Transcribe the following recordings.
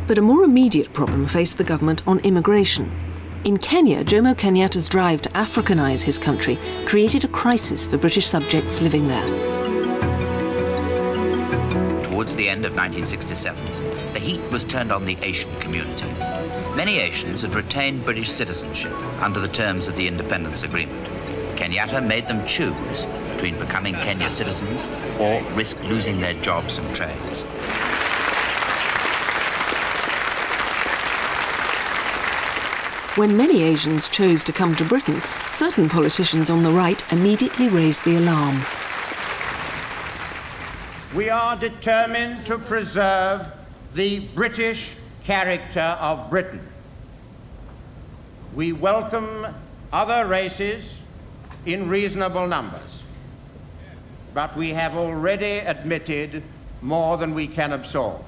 But a more immediate problem faced the government on immigration. In Kenya, Jomo Kenyatta's drive to Africanise his country created a crisis for British subjects living there. Towards the end of 1967, the heat was turned on the Asian community. Many Asians had retained British citizenship under the terms of the independence agreement. Kenyatta made them choose between becoming Kenya citizens or risk losing their jobs and trades. When many Asians chose to come to Britain, certain politicians on the right immediately raised the alarm. We are determined to preserve the British character of Britain. We welcome other races in reasonable numbers, but we have already admitted more than we can absorb.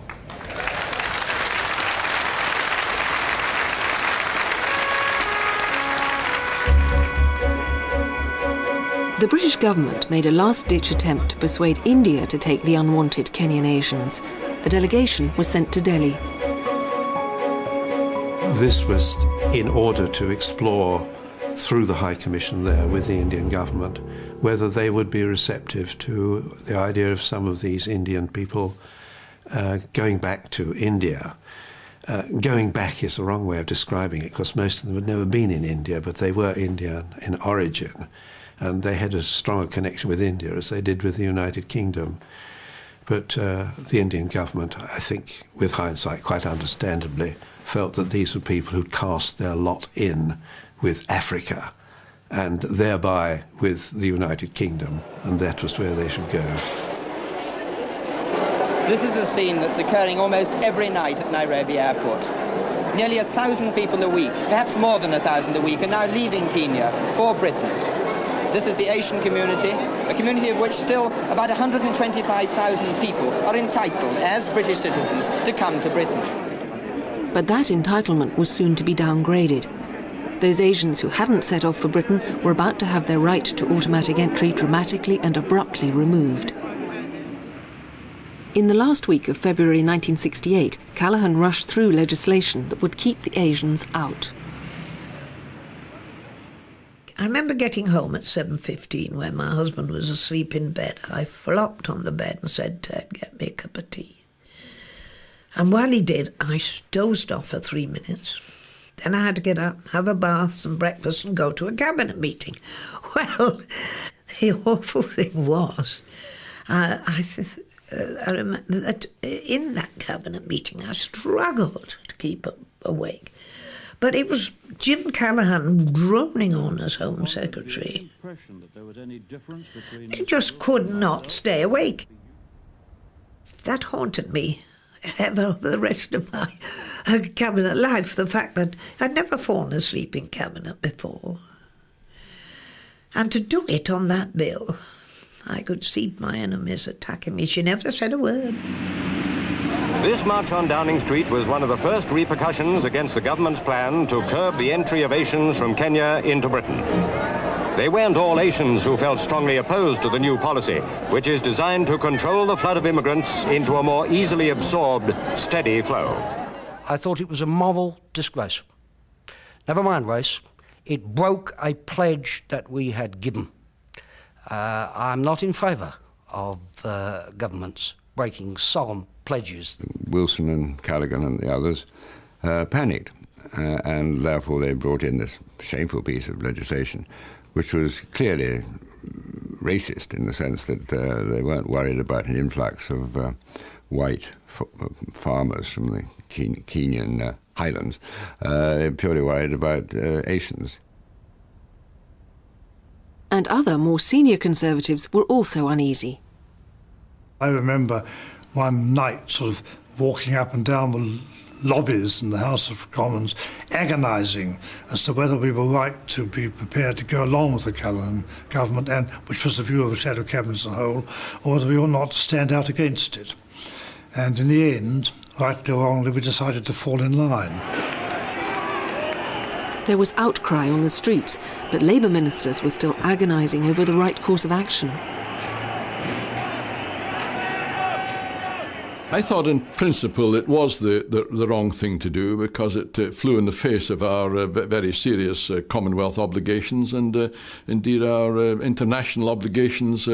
The British government made a last-ditch attempt to persuade India to take the unwanted Kenyan Asians. A delegation was sent to Delhi. This was in order to explore through the High Commission there with the Indian government whether they would be receptive to the idea of some of these Indian people going back to India. Going back is the wrong way of describing it, because most of them had never been in India, but they were Indian in origin. And they had as strong a connection with India as they did with the United Kingdom. But the Indian government, I think, with hindsight, quite understandably, felt that these were people who'd cast their lot in with Africa and thereby with the United Kingdom, and that was where they should go. This is a scene that's occurring almost every night at Nairobi Airport. Nearly 1,000 people a week, perhaps more than 1,000 a week, are now leaving Kenya for Britain. This is the Asian community, a community of which still about 125,000 people are entitled, as British citizens, to come to Britain. But that entitlement was soon to be downgraded. Those Asians who hadn't set off for Britain were about to have their right to automatic entry dramatically and abruptly removed. In the last week of February 1968, Callaghan rushed through legislation that would keep the Asians out. I remember getting home at 7:15 when my husband was asleep in bed. I flopped on the bed and said, "Ted, get me a cup of tea." And while he did, I dozed off for 3 minutes. Then I had to get up, have a bath, some breakfast and go to a cabinet meeting. Well, the awful thing was, I remember that in that cabinet meeting I struggled to keep awake. But it was Jim Callaghan droning on as Home Secretary. He just could not stay awake. That haunted me ever for the rest of my cabinet life, the fact that I'd never fallen asleep in cabinet before. And to do it on that bill, I could see my enemies attacking me. She never said a word. This march on Downing Street was one of the first repercussions against the government's plan to curb the entry of Asians from Kenya into Britain. They weren't all Asians who felt strongly opposed to the new policy, which is designed to control the flood of immigrants into a more easily absorbed, steady flow. I thought it was a moral disgrace. Never mind race, it broke a pledge that we had given. I'm not in favour of governments breaking solemn pledges. Wilson and Callaghan and the others panicked, and therefore they brought in this shameful piece of legislation, which was clearly racist in the sense that they weren't worried about an influx of white farmers from the Kenyan highlands. They were purely worried about Asians. And other, more senior Conservatives were also uneasy. I remember one night sort of walking up and down the lobbies in the House of Commons, agonising as to whether we were right to be prepared to go along with the Callaghan government, and which was the view of the Shadow Cabinet as a whole, or whether we ought not to stand out against it. And in the end, rightly or wrongly, we decided to fall in line. There was outcry on the streets, but Labour ministers were still agonising over the right course of action. I thought in principle it was the wrong thing to do, because it flew in the face of our very serious Commonwealth obligations and indeed our international obligations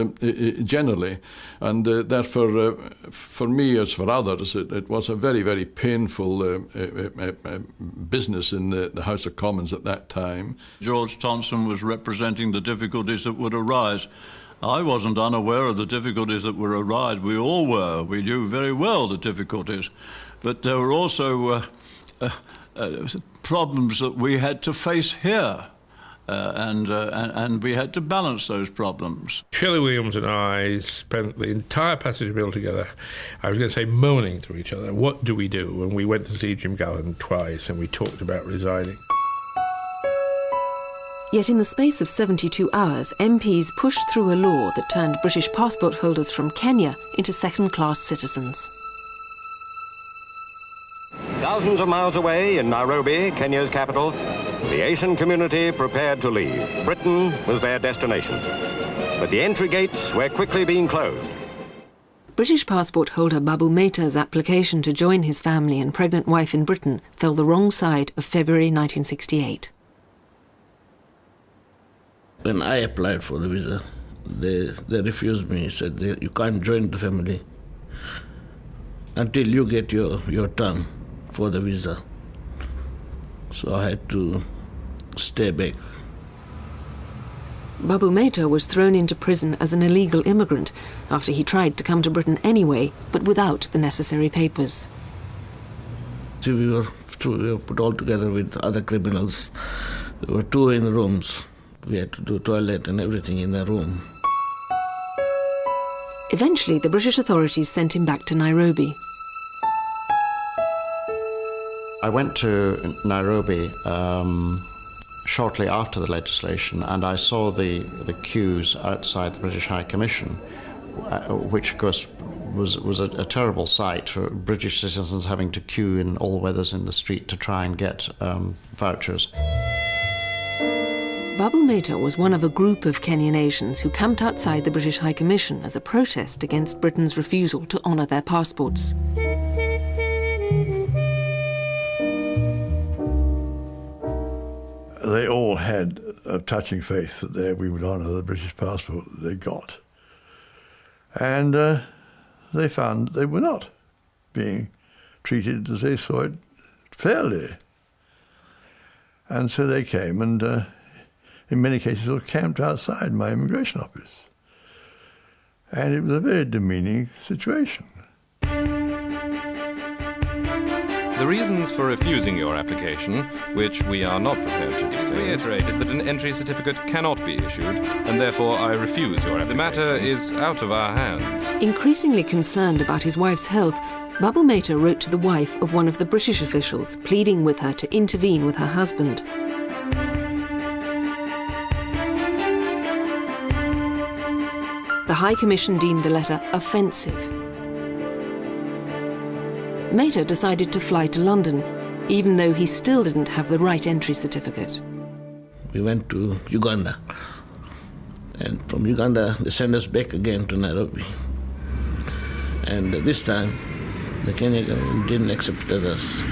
generally. And therefore, for me as for others, it was a very, very painful business in the House of Commons at that time. George Thompson was representing the difficulties that would arise. I wasn't unaware of the difficulties that would arise. We all were. We knew very well the difficulties. But there were also problems that we had to face here. And we had to balance those problems. Shirley Williams and I spent the entire passage bill together, I was going to say moaning to each other, what do we do? And we went to see Jim Gallan twice and we talked about resigning. Yet in the space of 72 hours, MPs pushed through a law that turned British passport holders from Kenya into second-class citizens. Thousands of miles away in Nairobi, Kenya's capital, the Asian community prepared to leave. Britain was their destination. But the entry gates were quickly being closed. British passport holder Babu Mehta's application to join his family and pregnant wife in Britain fell the wrong side of February 1968. When I applied for the visa, they refused me. Said you can't join the family until you get your turn for the visa. So I had to stay back. Babu Mehta was thrown into prison as an illegal immigrant after he tried to come to Britain anyway, but without the necessary papers. So we were put all together with other criminals. There were 2 in rooms. We had to do toilet and everything in a room. Eventually, the British authorities sent him back to Nairobi. I went to Nairobi shortly after the legislation, and I saw the queues outside the British High Commission, which of course was a terrible sight for British citizens having to queue in all weathers in the street to try and get vouchers. Babu Mehta was one of a group of Kenyan Asians who camped outside the British High Commission as a protest against Britain's refusal to honour their passports. They all had a touching faith that we would honour the British passport that they got. And they found they were not being treated as they saw it fairly. And so they came and in many cases were camped outside my immigration office. And it was a very demeaning situation. The reasons for refusing your application, which we are not prepared to discuss, reiterated that an entry certificate cannot be issued, and therefore I refuse your application. The matter is out of our hands. Increasingly concerned about his wife's health, Babu Mehta wrote to the wife of one of the British officials, pleading with her to intervene with her husband. The High Commission deemed the letter offensive. Mehta decided to fly to London, even though he still didn't have the right entry certificate. We went to Uganda, and from Uganda they sent us back again to Nairobi. And this time, the Kenyan government didn't accept us.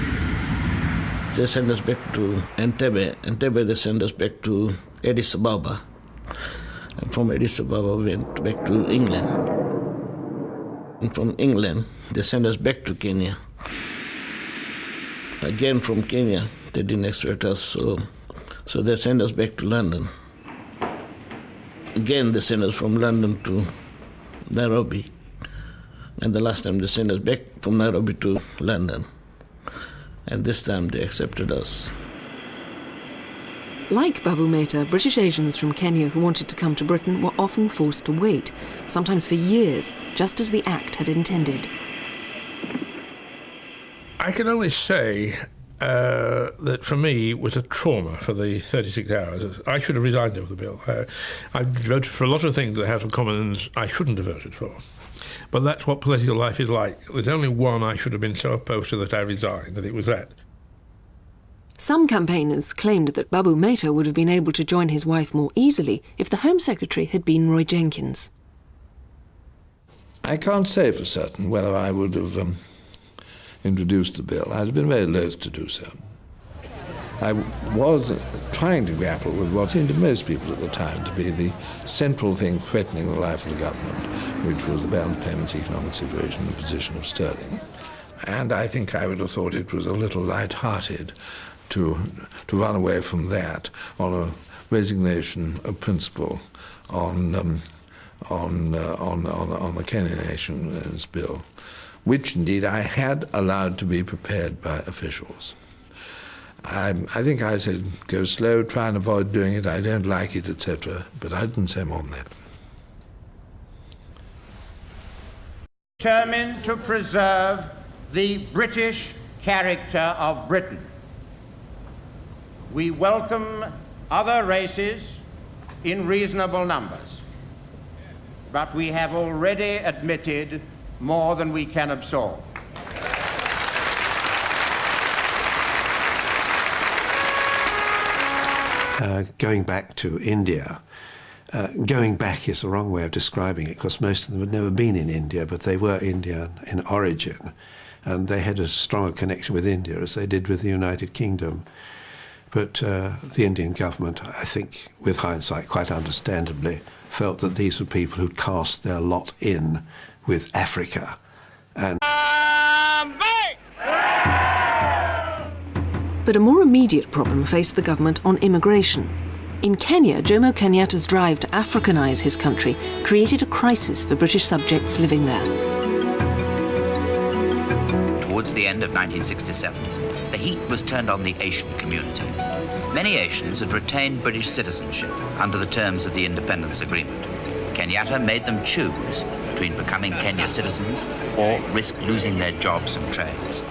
They sent us back to Entebbe. Entebbe, they sent us back to Addis Ababa. And from Addis Ababa, we went back to England. And from England, they sent us back to Kenya. Again, from Kenya, they didn't accept us, so they sent us back to London. Again, they sent us from London to Nairobi. And the last time they sent us back from Nairobi to London. And this time they accepted us. Like Babu Mehta, British Asians from Kenya who wanted to come to Britain were often forced to wait, sometimes for years, just as the Act had intended. I can only say that for me it was a trauma for the 36 hours. I should have resigned over the bill. I voted for a lot of things that the House of Commons I shouldn't have voted for. But that's what political life is like. There's only one I should have been so opposed to that I resigned, and it was that. Some campaigners claimed that Babu Mehta would have been able to join his wife more easily if the Home Secretary had been Roy Jenkins. I can't say for certain whether I would have introduced the bill. I'd have been very loath to do so. I was trying to grapple with what seemed to most people at the time to be the central thing threatening the life of the government, which was the balance payments economic situation and the position of sterling. And I think I would have thought it was a little light-hearted to run away from that on a resignation of principle on the Kenyan Nations bill, which indeed I had allowed to be prepared by officials. I think I said, go slow, try and avoid doing it, I don't like it, etc., but I didn't say more than that. Determined to preserve the British character of Britain. We welcome other races in reasonable numbers, but we have already admitted more than we can absorb. Going back to India, going back is the wrong way of describing it, because most of them had never been in India, but they were Indian in origin, and they had a stronger connection with India as they did with the United Kingdom. But the Indian government, I think, with hindsight, quite understandably, felt that these were people who'd cast their lot in with Africa. And But a more immediate problem faced the government on immigration. In Kenya, Jomo Kenyatta's drive to Africanise his country created a crisis for British subjects living there. Towards the end of 1967, the heat was turned on the Asian community. Many Asians had retained British citizenship under the terms of the independence agreement. Kenyatta made them choose between becoming Kenya citizens or risk losing their jobs and trades.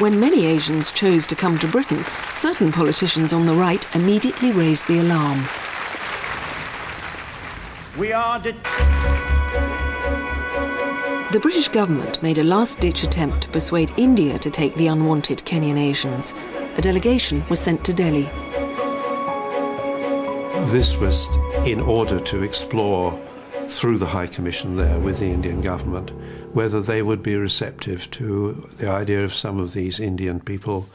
When many Asians chose to come to Britain, certain politicians on the right immediately raised the alarm. The British government made a last-ditch attempt to persuade India to take the unwanted Kenyan Asians. A delegation was sent to Delhi. This was in order to explore through the High Commission there with the Indian government whether they would be receptive to the idea of some of these Indian people